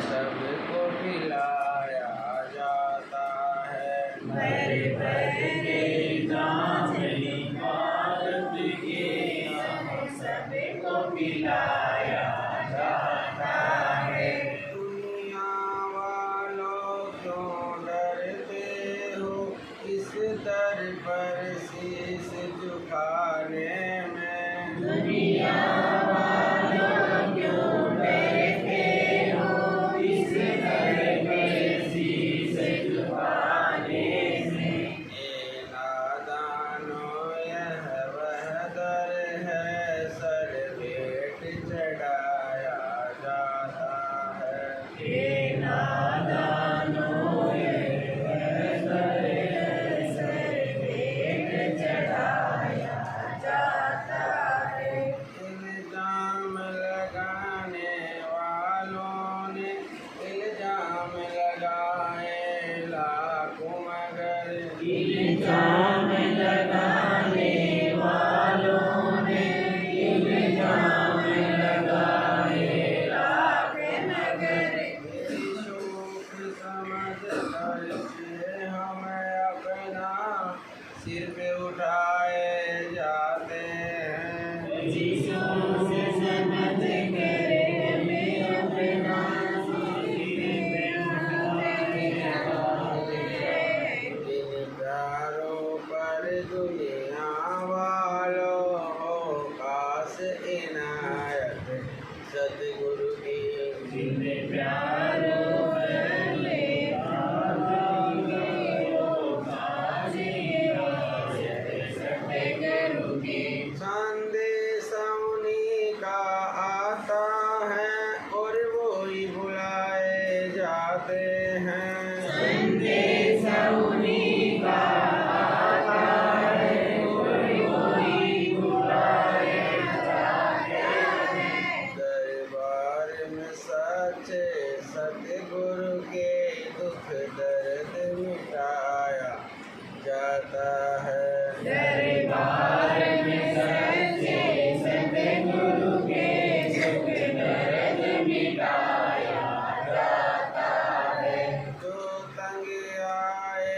सबको खिलाया जाता है। भर भर के जाम इबादत के सबको पिलाया जाता है। दुनिया वालों क्यों डरते हो इस दर पर शीश झुकाने में। दुनिया वालों क्यों डरते हो इस दर पर शीश झुकाने में। ये नादानों यह वह दर है सर भेंट चढ़ाया जाता है। हे नादानों ये वह दर है सर भेंट चढ़ाया जाता है। इल्जाम लगाने वालों ने इल्जाम लगाए लाखों मगर। इल्जाम लगाने वालों ने इल्जाम लगाए लाख मगर। मेरी शोख समझ कर के हम अपना सिर पे उठाए जाते हैं। जिसको से समझ कर हमें अपना सिर पे उठाए जाते हैं। इन प्यारों पर दुनिया वालों हो खास इनायत सतगुरु की। जिन प्यारों पर सतगुरु की। संदेश उन्हीं का आता है और वो ही बुलाए जाते हैं। संदेश उन्हीं का आता है और वही बुलाए जाते हैं। दरबार में सच्चे सतगुरु के दुख दर्द मिटाया जाता है। दरबार में सच्चे सतगुरु के सुख दर्द मिटाया जाता है। जो तंग आए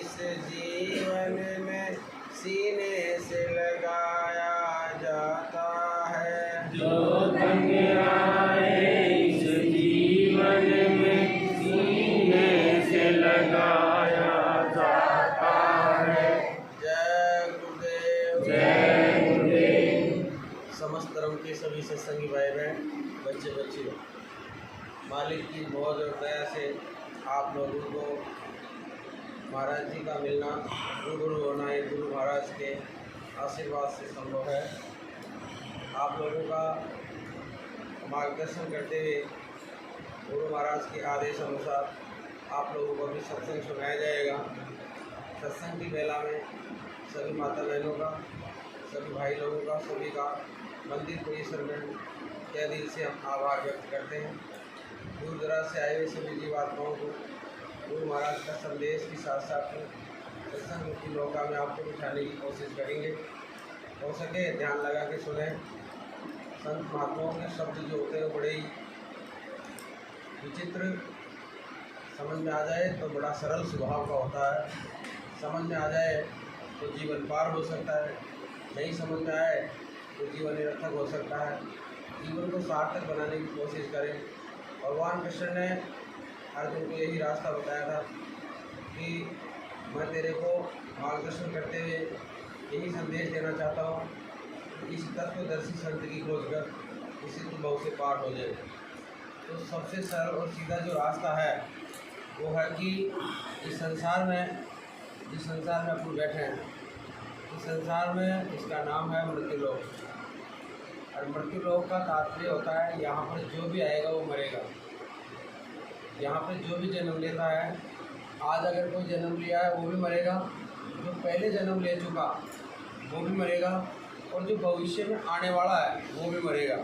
इस जीवन में सीने से लगाया जाता है। जो तंग आए इस जीवन में सीने से लगाया जाता है। जय गुरुदेव। जय गुरुदेव। समस्त धर्म के सभी सत्संगी भाई बहन बच्चे बच्चियों, मालिक की बहुत दया से आप लोगों को महाराज जी का मिलना, गुरु होना ये गुरु महाराज के आशीर्वाद से संभव है। आप लोगों का मार्गदर्शन करते हुए गुरु महाराज के आदेश अनुसार आप लोगों को भी सत्संग सुनाया जाएगा। सत्संग की बेला में सभी माता बहनों का, सभी भाई लोगों का, सभी का मंदिर परिसर में तहे दिल से हम आभार व्यक्त करते हैं। दूर दराज से आए हुए सभी जीवात्माओं को गुरु महाराज का संदेश के साथ साथ सत्संग की मौका में आपको बिठाने की कोशिश करेंगे। हो सके ध्यान लगा के सुने। संत महात्माओं के शब्द जो होते हैं वो बड़े ही विचित्र, समझ में आ जाए तो बड़ा सरल स्वभाव का होता है, समझ में आ जाए तो जीवन पार हो सकता है, नहीं समझ में आए तो जीवन निरर्थक हो सकता है। जीवन को सार्थक बनाने की कोशिश करें। भगवान कृष्ण ने अर्जुन को यही रास्ता बताया था कि मैं तेरे को मार्गदर्शन करते हुए यही संदेश देना चाहता हूँ, इस तत्वदर्शी संत की खोज कर इसी तू बहु से पार हो जाए। तो सबसे सरल और सीधा जो रास्ता है वो है कि इस संसार में अपन बैठे हैं, इस संसार में इसका नाम है मृत्युलोक। और मृत्युलोक का तात्पर्य होता है यहाँ पर जो भी आएगा वो मरेगा। यहाँ पर जो भी जन्म लेता है, आज अगर कोई जन्म लिया है वो भी मरेगा, जो पहले जन्म ले चुका वो भी मरेगा, और जो भविष्य में आने वाला है वो भी मरेगा।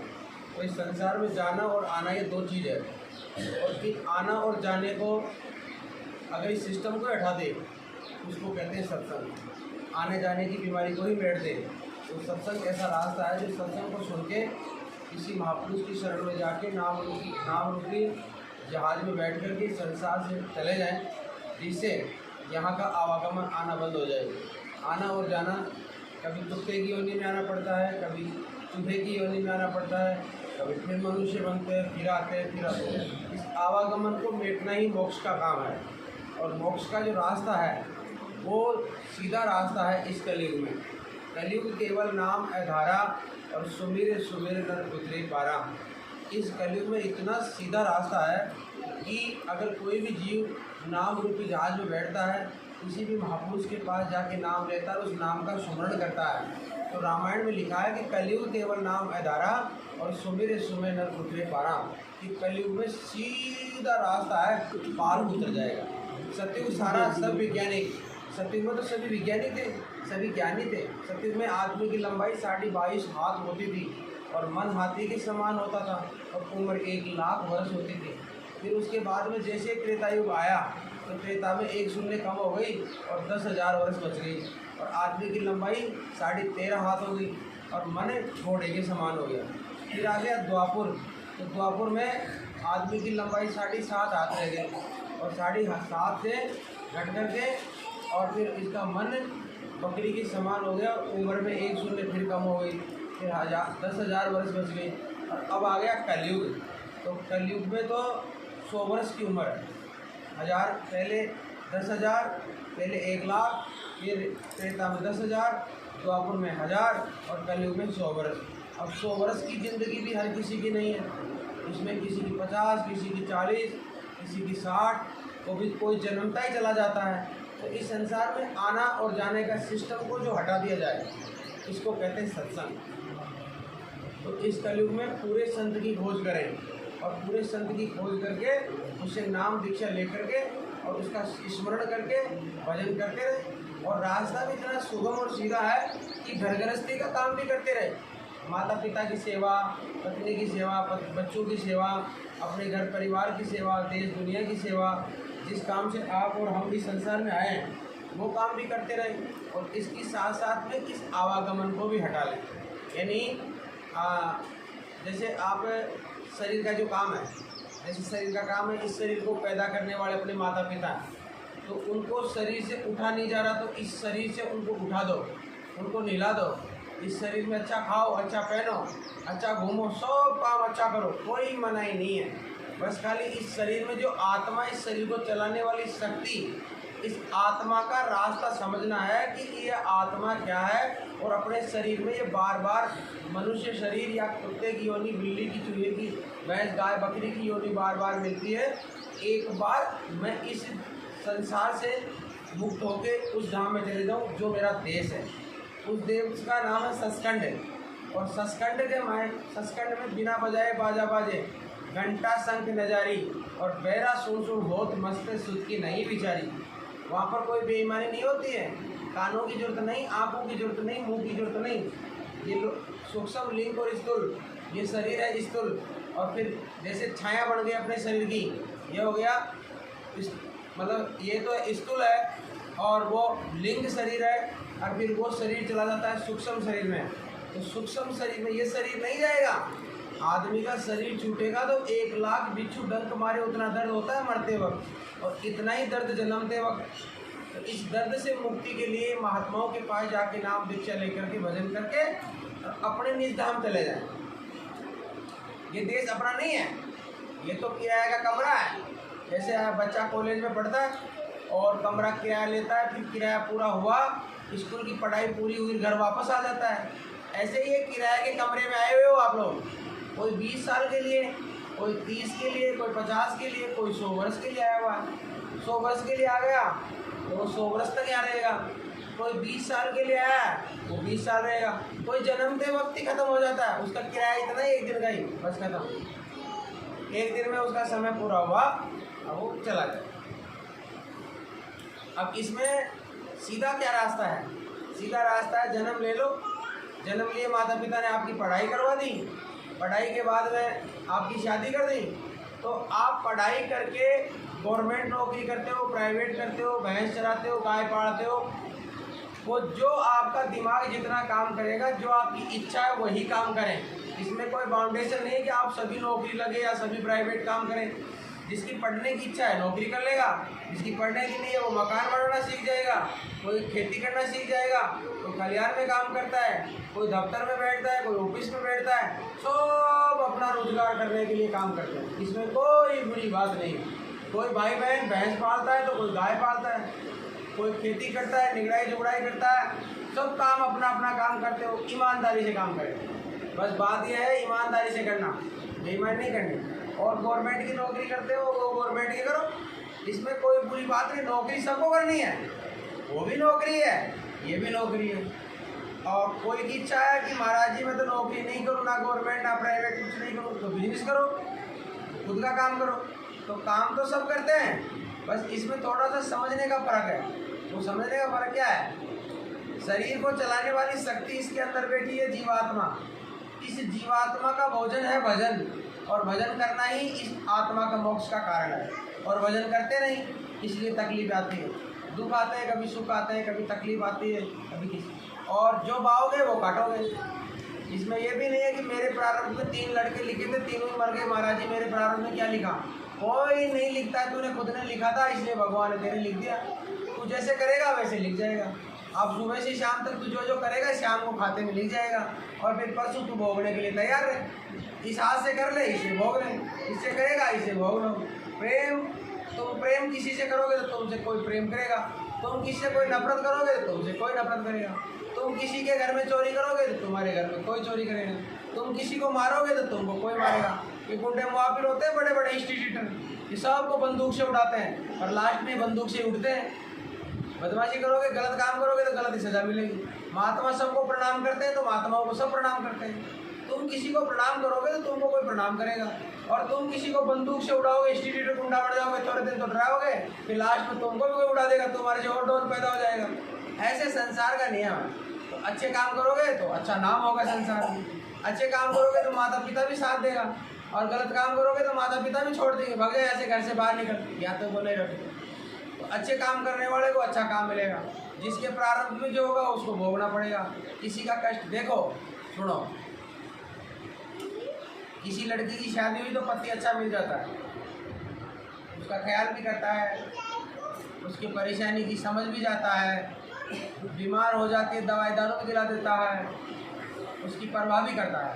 तो इस संसार में जाना और आना ये दो चीज़ है। और कि आना और जाने को अगर इस सिस्टम को हटा दे उसको कहते हैं सत्संग। आने जाने की बीमारी को ही मिट दे तो सत्संग ऐसा रास्ता है जो सत्संग को सुन के किसी महापुरुष की शरण में जाके नाम रूपी जहाज में बैठ कर के संसार से चले जाएं, जिससे यहाँ का आवागमन आना बंद हो जाए। आना और जाना, कभी कुत्ते की योनि में आना पड़ता है, कभी चूहे की योनि में आना पड़ता है, कभी फिर मनुष्य बनते हैं, फिर आते हैं। इस आवागमन को मिटना ही मोक्ष का काम है। और मोक्ष का जो रास्ता है वो सीधा रास्ता है इस कलयुग में। कलयुग केवल नाम आधारा और सुमिर सुमिर नर उतरे पारा। इस कलयुग में इतना सीधा रास्ता है कि अगर कोई भी जीव नाम रूपी जहाज में बैठता है, किसी भी महापुरुष के पास जाके नाम लेता है, उस नाम का सुमरण करता है, तो रामायण में लिखा है कि कलयुग केवल नाम आधारा और सुमिर सुमिर नर उतरे पारा। कि कलयुग में सीधा रास्ता है, पार उतर जाएगा। सत्युग सारा सब वैज्ञानिक, सत्युग में तो सभी वैज्ञानिक थे, सभी ज्ञानी थे। सत्युग में आदमी की लंबाई 22.5 हाथ होती थी और मन हाथी के समान होता था और उम्र 1 लाख वर्ष होती थी। फिर उसके बाद में जैसे त्रेतायुग आया तो त्रेता में 1 शून्य कम हो गई और 10,000 वर्ष बच गई और आदमी की लंबाई 13.5 हाथ हो गई और मन घोड़े के समान हो गया। फिर आ गया द्वापुर, तो द्वापुर में आदमी की लंबाई 7.5 हाथ रह गई और 7.5 से घट कर के और फिर इसका मन बकरी के समान हो गया। उम्र में 1 शून्य फिर कम हो गई, फिर 10,000 वर्ष बच गई। और अब आ गया कलयुग, तो कलयुग में तो 100 वर्ष की उम्र है। 1000 पहले 10,000, पहले 1 लाख, फिर त्रेता में 10,000, द्वापर में 1000 और कलयुग में 100 वर्ष। अब 100 वर्ष की ज़िंदगी भी हर किसी की नहीं है, इसमें किसी की 50, किसी की 40, किसी की 60, तो भी कोई जन्मता ही चला जाता है। तो इस संसार में आना और जाने का सिस्टम को जो हटा दिया जाए, इसको कहते हैं सत्संग। तो इस कलयुग में पूरे संत की खोज करें और पूरे संत की खोज करके उससे नाम दीक्षा लेकर के और उसका स्मरण करके भजन करते रहे। और रास्ता भी इतना सुगम और सीधा है कि घर गृहस्थी का काम भी करते रहे, माता पिता की सेवा, पत्नी की सेवा, बच्चों की सेवा, अपने घर परिवार की सेवा, देश दुनिया की सेवा, जिस काम से आप और हम इस संसार में आए हैं वो काम भी करते रहे और इसकी साथ साथ में इस आवागमन को भी हटा लें। यानी जैसे आप शरीर का जो काम है, जैसे शरीर का काम है, इस शरीर को पैदा करने वाले अपने माता पिता हैं, तो उनको शरीर से उठा नहीं जा रहा, तो इस शरीर से उनको उठा दो, उनको नहला दो। इस शरीर में अच्छा खाओ, अच्छा पहनो, अच्छा घूमो, सब काम अच्छा करो, कोई मनाही नहीं है। बस खाली इस शरीर में जो आत्मा, इस शरीर को चलाने वाली शक्ति, इस आत्मा का रास्ता समझना है कि ये आत्मा क्या है। और अपने शरीर में ये बार बार मनुष्य शरीर या कुत्ते की योनि, बिल्ली की, चूहे की, भैंस, गाय, बकरी की योनि बार बार मिलती है। एक बार मैं इस संसार से मुक्त होके उस धाम में चले जाऊँ जो मेरा देश है। उस देश का नाम है सचखंड। और सचखंड में बिना बजाए बाजा बाजे, घंटा शंख नजारी और बैरा सुन सुन होत मस्त सुध की नहीं बिचारी। वहाँ पर कोई बेईमानी नहीं होती है, कानों की जरूरत नहीं, आँखों की जरूरत नहीं, मुंह की जरूरत नहीं। ये सूक्ष्म लिंग और स्थूल, ये शरीर है स्थूल, और फिर जैसे छाया बन गई अपने शरीर की, ये हो गया मतलब ये तो स्थूल है और वो लिंग शरीर है, और फिर वो शरीर चला जाता है सूक्ष्म शरीर में। तो सूक्ष्म शरीर में ये शरीर नहीं जाएगा। आदमी का शरीर छूटेगा तो 1 लाख बिच्छू डंक मारे उतना दर्द होता है मरते वक्त, और इतना ही दर्द जन्मते वक्त। तो इस दर्द से मुक्ति के लिए महात्माओं के पास जाके नाम दीक्षा लेकर के भजन करके अपने निज धाम चले जाएं। ये देश अपना नहीं है, ये तो किराए का कमरा है। जैसे बच्चा कॉलेज में पढ़ता है और कमरा किराया लेता है, फिर किराया पूरा हुआ, स्कूल की पढ़ाई पूरी हुई, घर वापस आ जाता है। ऐसे ही एक किराए के कमरे में आए हुए हो आप लोग, कोई 20 साल के लिए, कोई 30 के लिए, कोई 50 के लिए, कोई 100 वर्ष के लिए आया हुआ है। 100 वर्ष के लिए आ गया तो वो 100 वर्ष तक यहाँ रहेगा। कोई 20 साल के लिए आया वो 20 साल रहेगा। कोई जन्मते वक्त ही खत्म हो जाता है, उसका किराया इतना ही, 1 दिन का ही, बस खत्म। 1 दिन में उसका समय पूरा हुआ, अब वो चला जाए। अब इसमें सीधा क्या रास्ता है? सीधा रास्ता है, जन्म ले लो, जन्म लिए, माता पिता ने आपकी पढ़ाई करवा दी, पढ़ाई के बाद में आपकी शादी कर दी, तो आप पढ़ाई करके गवर्नमेंट नौकरी करते हो, प्राइवेट करते हो, भैंस चराते हो, गाय पालते हो, वो जो आपका दिमाग जितना काम करेगा, जो आपकी इच्छा है वही काम करें। इसमें कोई बाउंडेशन नहीं है कि आप सभी नौकरी लगे या सभी प्राइवेट काम करें। जिसकी पढ़ने की इच्छा है नौकरी कर लेगा, जिसकी पढ़ने की नहीं है वो मकान बनाना सीख जाएगा, कोई खेती करना सीख जाएगा, कोई खलिहान में काम करता है, कोई दफ्तर में बैठता है, कोई ऑफिस में बैठता है, सब अपना रोजगार करने के लिए काम करते हैं। इसमें कोई बुरी बात नहीं। कोई भाई बहन भैंस पालता है तो कोई गाय पालता है, कोई खेती करता है, निगराई जुगड़ाई करता है, सब काम अपना अपना काम करते हो, ईमानदारी से काम करें। बस बात यह है ईमानदारी से करना, बेईमानी नहीं करनी। और गवर्नमेंट की नौकरी करते हो वो गवर्नमेंट की करो, इसमें कोई बुरी बात नहीं। नौकरी सबको करनी है, वो भी नौकरी है, ये भी नौकरी है। और कोई की इच्छा है कि महाराज जी मैं तो नौकरी नहीं करूँ, ना गवर्नमेंट ना प्राइवेट, कुछ नहीं करूँ, तो बिजनेस करो, खुद का काम करो। तो काम तो सब करते हैं, बस इसमें थोड़ा सा समझने का फ़र्क है। वो समझने का फ़र्क क्या है? शरीर को चलाने वाली शक्ति इसके अंदर बैठी है जीवात्मा। इस जीवात्मा का भोजन है भजन, और भजन करना ही इस आत्मा का मोक्ष का कारण है। और भजन करते नहीं, इसलिए तकलीफ आती है, दुख आते हैं, कभी सुख आते हैं, कभी तकलीफ आती है, कभी किसी। और जो बाओगे वो काटोगे। इसमें यह भी नहीं है कि मेरे प्रारंभ में 3 लड़के लिखे थे, तीनों ही मर गए, महाराज जी मेरे प्रारंभ में क्या लिखा? कोई नहीं लिखता है, तूने खुद ने लिखा था, इसलिए भगवान ने तेरे लिख दिया। तू जैसे करेगा वैसे लिख जाएगा। अब सुबह से शाम तक तू जो जो करेगा शाम को खाते में लिख जाएगा, और फिर परसों तू भोगने के लिए तैयार है। इस हाथ से कर ले, इसे भोग ले, इससे करेगा, इसे भोग लो। प्रेम, तुम प्रेम किसी से करोगे तो तुमसे कोई प्रेम करेगा, तुम किसी से कोई नफरत करोगे तो तुमसे कोई नफरत करेगा। तुम किसी के घर में चोरी करोगे तो तुम्हारे घर में कोई चोरी करेगा। तुम किसी को मारोगे तो तुमको कोई मारेगा। ये गुंडे मुआफिर होते हैं, बड़े बड़े इंस्टीट्यूटर, ये सबको बंदूक से उड़ाते हैं और लास्ट में बंदूक से उठते हैं। बदमाशी करोगे, गलत काम करोगे तो गलत ही सजा मिलेगी। महात्मा सबको प्रणाम करते हैं तो महात्माओं को सब प्रणाम करते हैं। तुम किसी को प्रणाम करोगे तो तुमको कोई प्रणाम करेगा, और तुम किसी को बंदूक से उड़ाओगे, इंस्टीट्यूटर गुंडा बन जाओगे, थोड़े दिन तो डराओगे, फिर लास्ट में तुमको भी कोई उड़ा देगा, तुम्हारे से और डोल पैदा हो जाएगा। ऐसे संसार का नियम है। तो अच्छे काम करोगे तो अच्छा नाम होगा संसार में, अच्छे काम करोगे तो माता पिता भी साथ देगा, और गलत काम करोगे तो माता पिता भी छोड़ देंगे, भग जाए ऐसे घर से बाहर निकल, या तो वो नहीं रखो। तो अच्छे काम करने वाले को अच्छा काम मिलेगा, जिसके प्रारंभ में जो होगा उसको भोगना पड़ेगा। किसी का कष्ट देखो, सुनो, किसी लड़की की शादी हुई तो पति अच्छा मिल जाता है, उसका ख्याल भी करता है, उसकी परेशानी की समझ भी जाता है, बीमार हो जाती है दवाई दारू भी दिला देता है, उसकी परवाह भी करता है।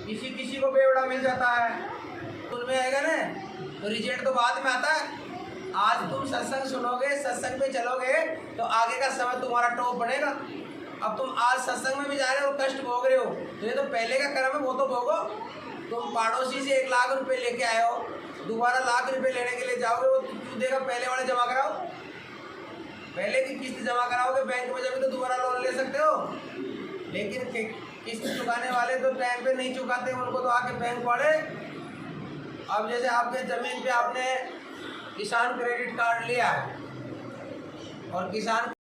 किसी किसी को बेवड़ा मिल जाता है, तुम में आएगा ना तो रिजल्ट तो बाद में आता है। आज तुम सत्संग सुनोगे, सत्संग पे चलोगे तो आगे का समय तुम्हारा टॉप बनेगा। अब तुम आज सत्संग में भी जा रहे हो, कष्ट भोग रहे हो, तो ये तो पहले का कर्म है, वो तो भोगो। तुम पड़ोसी से 1 लाख रुपए लेके आए हो, दोबारा लाख रुपए लेने के लिए जाओगे, वो क्यों देगा? पहले वाले जमा कराओ, पहले की किस्त जमा कराओगे बैंक में, जब तो दोबारा लोन ले सकते हो। लेकिन किस्त चुकाने वाले तो टाइम पे नहीं चुकाते, उनको तो आके बैंक वाले। अब जैसे आपके ज़मीन पे आपने किसान क्रेडिट कार्ड लिया है, और किसान